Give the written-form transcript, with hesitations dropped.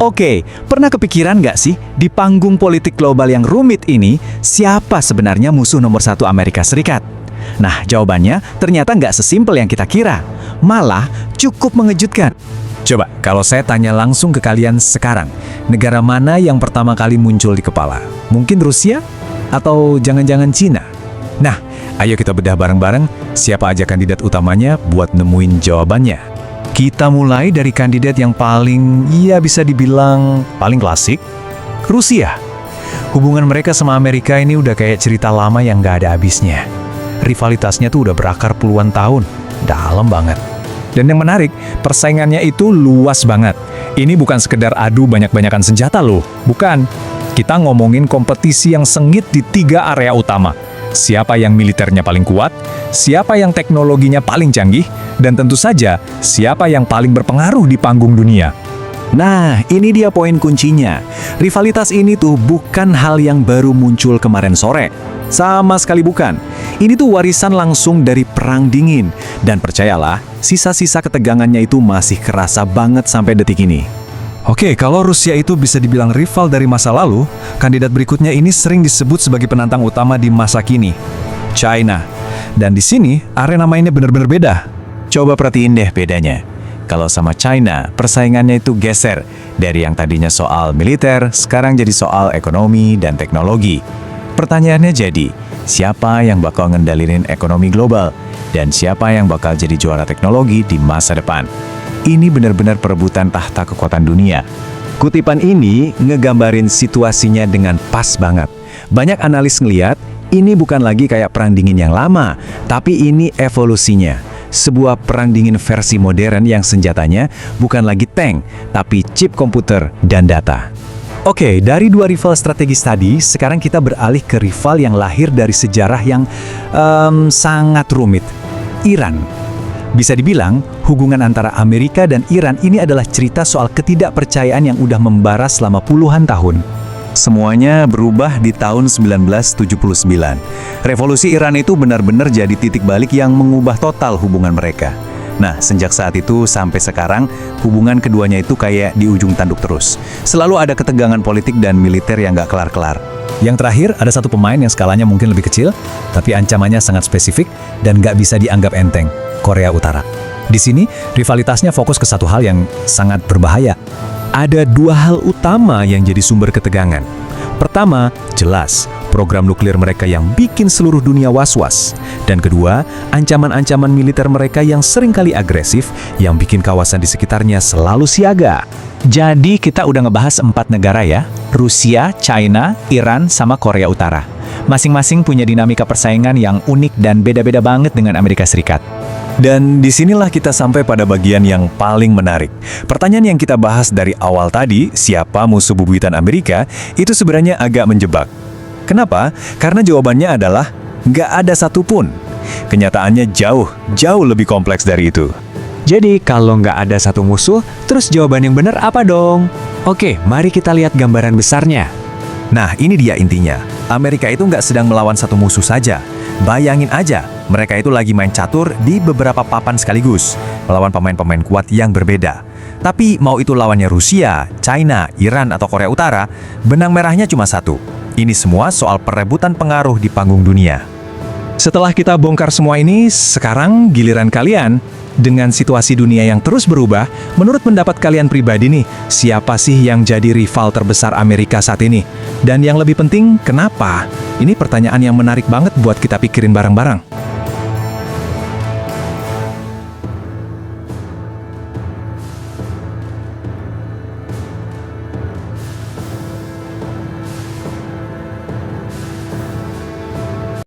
Oke, pernah kepikiran nggak sih, di panggung politik global yang rumit ini, siapa sebenarnya musuh nomor satu Amerika Serikat? Nah, jawabannya ternyata nggak sesimpel yang kita kira. Malah cukup mengejutkan. Coba, kalau saya tanya langsung ke kalian sekarang, negara mana yang pertama kali muncul di kepala? Mungkin Rusia? Atau jangan-jangan Cina? Nah, ayo kita bedah bareng-bareng siapa aja kandidat utamanya buat nemuin jawabannya. Kita mulai dari kandidat yang paling, ya bisa dibilang paling klasik, Rusia. Hubungan mereka sama Amerika ini udah kayak cerita lama yang nggak ada habisnya. Rivalitasnya tuh udah berakar puluhan tahun, dalam banget. Dan yang menarik, persaingannya itu luas banget. Ini bukan sekedar adu banyak-banyakan senjata loh, bukan. Kita ngomongin kompetisi yang sengit di 3 area utama. Siapa yang militernya paling kuat, siapa yang teknologinya paling canggih, dan tentu saja siapa yang paling berpengaruh di panggung dunia. Nah, ini dia poin kuncinya. Rivalitas ini tuh bukan hal yang baru muncul kemarin sore. Sama sekali bukan. Ini tuh warisan langsung dari Perang Dingin. Dan percayalah, sisa-sisa ketegangannya itu masih kerasa banget sampai detik ini. Oke, kalau Rusia itu bisa dibilang rival dari masa lalu, kandidat berikutnya ini sering disebut sebagai penantang utama di masa kini, China. Dan di sini, arena mainnya benar-benar beda. Coba perhatiin deh bedanya. Kalau sama China, persaingannya itu geser. Dari yang tadinya soal militer, sekarang jadi soal ekonomi dan teknologi. Pertanyaannya jadi, siapa yang bakal ngendaliin ekonomi global? Dan siapa yang bakal jadi juara teknologi di masa depan? Ini benar-benar perebutan tahta kekuatan dunia. Kutipan ini ngegambarin situasinya dengan pas banget. Banyak analis ngeliat, ini bukan lagi kayak perang dingin yang lama, tapi ini evolusinya. Sebuah perang dingin versi modern yang senjatanya bukan lagi tank, tapi chip komputer dan data. Oke, dari 2 rival strategis tadi, sekarang kita beralih ke rival yang lahir dari sejarah yang sangat rumit. Iran. Bisa dibilang, hubungan antara Amerika dan Iran ini adalah cerita soal ketidakpercayaan yang udah membara selama puluhan tahun. Semuanya berubah di tahun 1979. Revolusi Iran itu benar-benar jadi titik balik yang mengubah total hubungan mereka. Nah, sejak saat itu sampai sekarang, hubungan keduanya itu kayak di ujung tanduk terus. Selalu ada ketegangan politik dan militer yang nggak kelar-kelar. Yang terakhir, ada satu pemain yang skalanya mungkin lebih kecil, tapi ancamannya sangat spesifik dan nggak bisa dianggap enteng, Korea Utara. Di sini, rivalitasnya fokus ke satu hal yang sangat berbahaya. Ada 2 hal utama yang jadi sumber ketegangan. Pertama, jelas, program nuklir mereka yang bikin seluruh dunia was-was. Dan kedua, ancaman-ancaman militer mereka yang seringkali agresif, yang bikin kawasan di sekitarnya selalu siaga. Jadi kita udah ngebahas 4 negara ya, Rusia, China, Iran, sama Korea Utara. Masing-masing punya dinamika persaingan yang unik dan beda-beda banget dengan Amerika Serikat. Dan disinilah kita sampai pada bagian yang paling menarik. Pertanyaan yang kita bahas dari awal tadi, siapa musuh bebuyutan Amerika, itu sebenarnya agak menjebak. Kenapa? Karena jawabannya adalah nggak ada satupun. Kenyataannya jauh lebih kompleks dari itu. Jadi kalau nggak ada satu musuh, terus jawaban yang benar apa dong? Oke, mari kita lihat gambaran besarnya. Nah, ini dia intinya. Amerika itu nggak sedang melawan satu musuh saja. Bayangin aja, mereka itu lagi main catur di beberapa papan sekaligus, melawan pemain-pemain kuat yang berbeda. Tapi mau itu lawannya Rusia, China, Iran, atau Korea Utara, benang merahnya cuma satu. Ini semua soal perebutan pengaruh di panggung dunia. Setelah kita bongkar semua ini, sekarang giliran kalian. Dengan situasi dunia yang terus berubah, menurut pendapat kalian pribadi nih, siapa sih yang jadi rival terbesar Amerika saat ini? Dan yang lebih penting, kenapa? Ini pertanyaan yang menarik banget buat kita pikirin bareng-bareng.